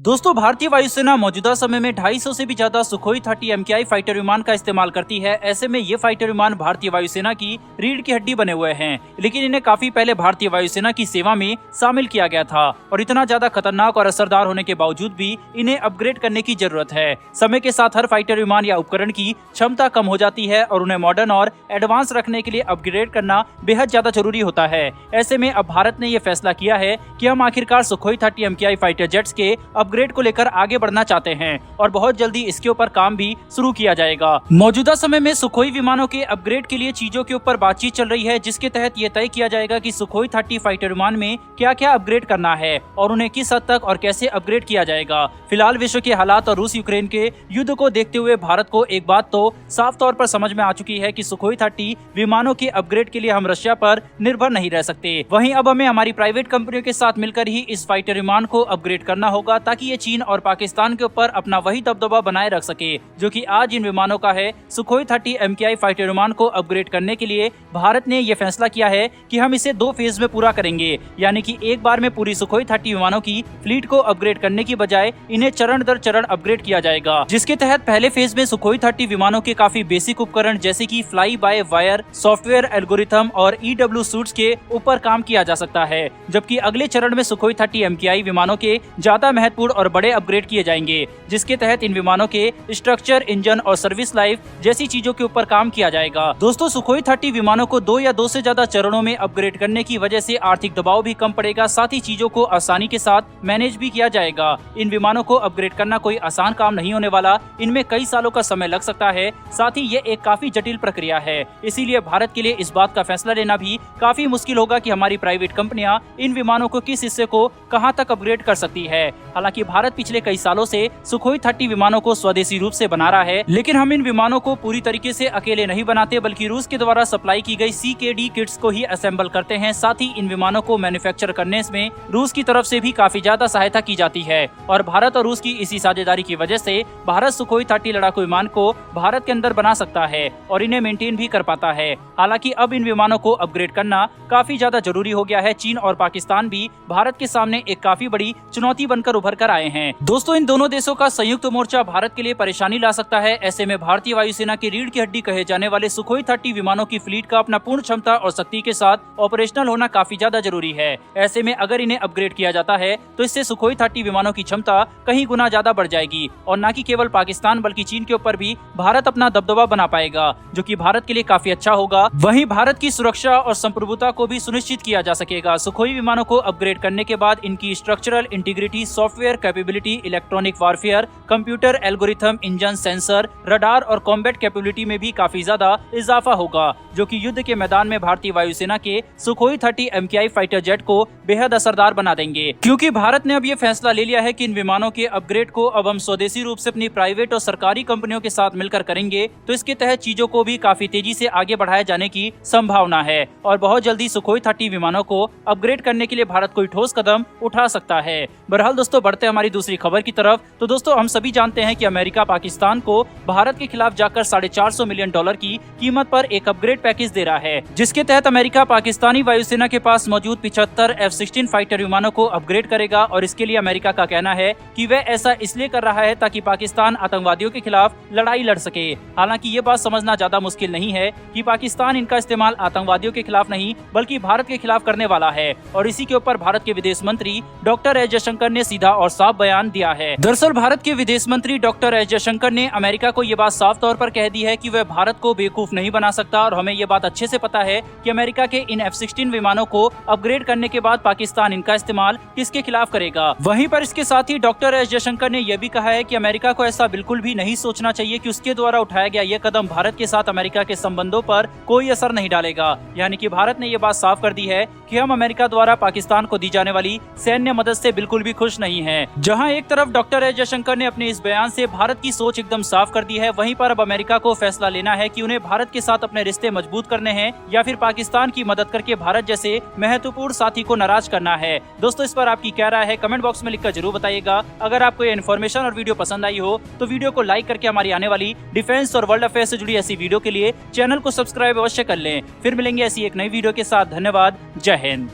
दोस्तों, भारतीय वायुसेना मौजूदा समय में 250 से भी ज्यादा सुखोई 30 MKI फाइटर विमान का इस्तेमाल करती है। ऐसे में ये फाइटर विमान भारतीय वायुसेना की रीढ़ की हड्डी बने हुए हैं, लेकिन इन्हें काफी पहले भारतीय वायुसेना की सेवा में शामिल किया गया था और इतना ज्यादा खतरनाक और असरदार होने के बावजूद भी इन्हें अपग्रेड करने की जरूरत है। समय के साथ हर फाइटर विमान या उपकरण की क्षमता कम हो जाती है और उन्हें मॉडर्न और एडवांस रखने के लिए अपग्रेड करना बेहद ज्यादा जरूरी होता है। ऐसे में अब भारत ने यह फैसला किया है कि हम आखिरकार सुखोई 30 MKI फाइटर जेट्स के अपग्रेड को लेकर आगे बढ़ना चाहते हैं और बहुत जल्दी इसके ऊपर काम भी शुरू किया जाएगा। मौजूदा समय में सुखोई विमानों के अपग्रेड के लिए चीजों के ऊपर बातचीत चल रही है, जिसके तहत ये तय किया जाएगा कि सुखोई 30 फाइटर विमान में क्या क्या अपग्रेड करना है और उन्हें किस हद तक और कैसे अपग्रेड किया जाएगा। फिलहाल विश्व के हालात और रूस यूक्रेन के युद्ध को देखते हुए भारत को एक बात तो साफ तौर पर समझ में आ चुकी है कि सुखोई 30 विमानों के अपग्रेड के लिए हम रशिया पर निर्भर नहीं रह सकते। वहीं अब हमें हमारी प्राइवेट कंपनियों के साथ मिलकर ही इस फाइटर विमान को अपग्रेड करना होगा, ताकि ये चीन और पाकिस्तान के ऊपर अपना वही दबदबा बनाए रख सके जो कि आज इन विमानों का है। सुखोई 30 MKI फाइटर विमान को अपग्रेड करने के लिए भारत ने यह फैसला किया है कि हम इसे 2 फेज में पूरा करेंगे, यानी कि एक बार में पूरी सुखोई 30 विमानों की फ्लीट को अपग्रेड करने की बजाय इन्हें चरण दर चरण अपग्रेड किया जाएगा, जिसके तहत पहले फेज में सुखोई 30 विमानों के काफी बेसिक उपकरण जैसे कि fly by wire, software algorithm और EW सूट्स के ऊपर काम किया जा सकता है, जबकि अगले चरण में सुखोई 30 MKI विमानों के ज्यादा महत्वपूर्ण और बड़े अपग्रेड किए जाएंगे, जिसके तहत इन विमानों के स्ट्रक्चर, इंजन और सर्विस लाइफ जैसी चीजों के ऊपर काम किया जाएगा। दोस्तों, सुखोई 30 विमानों को 2 या 2 से ज्यादा चरणों में अपग्रेड करने की वजह से आर्थिक दबाव भी कम पड़ेगा, साथ ही चीजों को आसानी के साथ मैनेज भी किया जाएगा। इन विमानों को अपग्रेड करना कोई आसान काम नहीं होने वाला, इनमें कई सालों का समय लग सकता है, साथ ही ये एक काफी जटिल प्रक्रिया है। इसीलिए भारत के लिए इस बात का फैसला लेना भी काफी मुश्किल होगा कि हमारी प्राइवेट कंपनियां इन विमानों को किस हिस्से को कहां तक अपग्रेड कर सकती है। हालांकि भारत पिछले कई सालों से सुखोई 30 विमानों को स्वदेशी रूप से बना रहा है, लेकिन हम इन विमानों को पूरी तरीके से अकेले नहीं बनाते, बल्कि रूस के द्वारा सप्लाई की गई CKD किट्स को ही असेंबल करते हैं। साथ ही इन विमानों को मैन्युफैक्चर करने में रूस की तरफ से भी काफी ज्यादा सहायता की जाती है और भारत और रूस की इसी साझेदारी की वजह से भारत सुखोई 30 लड़ाकू विमान को भारत के अंदर बना सकता है और इन्हें मेंटेन भी कर पाता है। हालांकि अब इन विमानों को अपग्रेड करना काफी ज्यादा जरूरी हो गया है। चीन और पाकिस्तान भी भारत के सामने एक काफी बड़ी चुनौती बनकर उभर कर आए हैं। दोस्तों, इन दोनों देशों का संयुक्त मोर्चा भारत के लिए परेशानी ला सकता है। ऐसे में भारतीय वायुसेना की रीढ़ की हड्डी कहे जाने वाले सुखोई 30 विमानों की फ्लीट का अपना पूर्ण क्षमता और शक्ति के साथ ऑपरेशनल होना काफी ज्यादा जरूरी है। ऐसे में अगर इन्हें अपग्रेड किया जाता है तो इससे सुखोई 30 विमानों की क्षमता कहीं गुना ज्यादा बढ़ जाएगी और न कि केवल पाकिस्तान बल्कि चीन के ऊपर भी भारत अपना दबदबा बना पाएगा, जो कि भारत के लिए काफी अच्छा होगा। वहीं भारत की सुरक्षा और संप्रभुता को भी सुनिश्चित किया जा सकेगा। सुखोई विमानों को अपग्रेड करने के बाद इनकी structural integrity, software capability, electronic warfare, computer algorithm, engine, sensor, radar और कॉम्बैट कैपेबिलिटी में भी काफी ज्यादा इजाफा होगा, जो कि युद्ध के मैदान में भारतीय वायुसेना के सुखोई 30 MKI फाइटर जेट को बेहद असरदार बना देंगे। क्योंकि भारत ने अब ये फैसला ले लिया है कि इन विमानों के अपग्रेड को अब हम स्वदेशी रूप से अपनी प्राइवेट और सरकारी कंपनियों के साथ मिलकर करेंगे, तो इसके तहत चीजों को भी काफी तेजी से आगे बढ़ाए जाने की संभावना है और बहुत जल्दी सुखोई 30 विमानों को अपग्रेड करने के लिए भारत कोई ठोस कदम उठा सकता है। बहरहाल दोस्तों, बढ़ते हमारी दूसरी खबर की तरफ। तो दोस्तों, हम सभी जानते हैं कि अमेरिका पाकिस्तान को भारत के खिलाफ जाकर $450 मिलियन की कीमत पर एक अपग्रेड पैकेज दे रहा है, जिसके तहत अमेरिका पाकिस्तानी वायुसेना के पास मौजूद 75 F-16 फाइटर विमानों को अपग्रेड करेगा और इसके लिए अमेरिका का कहना है कि वह ऐसा इसलिए कर रहा है ताकि पाकिस्तान आतंकवादियों के खिलाफ लड़ाई लड़ सके। हालांकि ये बात समझना ज्यादा मुश्किल नहीं है कि पाकिस्तान इनका इस्तेमाल आतंकवादियों के खिलाफ नहीं बल्कि भारत के खिलाफ करने वाला है और इसी के ऊपर भारत के विदेश मंत्री डॉक्टर एस जयशंकर ने सीधा और साफ बयान दिया है। दरअसल भारत के विदेश मंत्री डॉक्टर एस जयशंकर ने अमेरिका को ये बात साफ तौर पर कह दी है कि वह भारत को बेवकूफ नहीं बना सकता और हमें ये बात अच्छे से पता है कि अमेरिका के इन F-16 विमानों को अपग्रेड करने के बाद पाकिस्तान इनका इस्तेमाल किसके खिलाफ करेगा। वहीं पर इसके साथ ही डॉक्टर एस जयशंकर ने यह भी कहा है कि अमेरिका को ऐसा बिल्कुल भी नहीं सोचना चाहिए कि उसके द्वारा उठाया गया यह कदम भारत के साथ अमेरिका के संबंधों पर कोई असर नहीं डालेगा। यानी कि भारत ने यह बात साफ कर दी है कि हम अमेरिका द्वारा पाकिस्तान को दी जाने वाली सैन्य मदद से बिल्कुल भी खुश नहीं है। जहां एक तरफ डॉक्टर एस जयशंकर ने अपने इस बयान से भारत की सोच एकदम साफ कर दी है, वहीं पर अब अमेरिका को फैसला लेना है कि उन्हें भारत के साथ अपने रिश्ते मजबूत करने हैं या फिर पाकिस्तान की मदद करके भारत जैसे महत्वपूर्ण साथी को नाराज करना है। दोस्तों, इस पर आपकी क्या राय है कमेंट बॉक्स में लिखकर जरूर बताइएगा। अगर आपको ये इन्फॉर्मेशन और वीडियो पसंद आई हो तो वीडियो को लाइक करके हमारी आने वाली डिफेंस और वर्ल्ड अफेयर से जुड़ी ऐसी वीडियो के लिए चैनल को सब्सक्राइब अवश्य कर लें। फिर मिलेंगे ऐसी एक नई वीडियो के साथ। धन्यवाद। जय हिंद।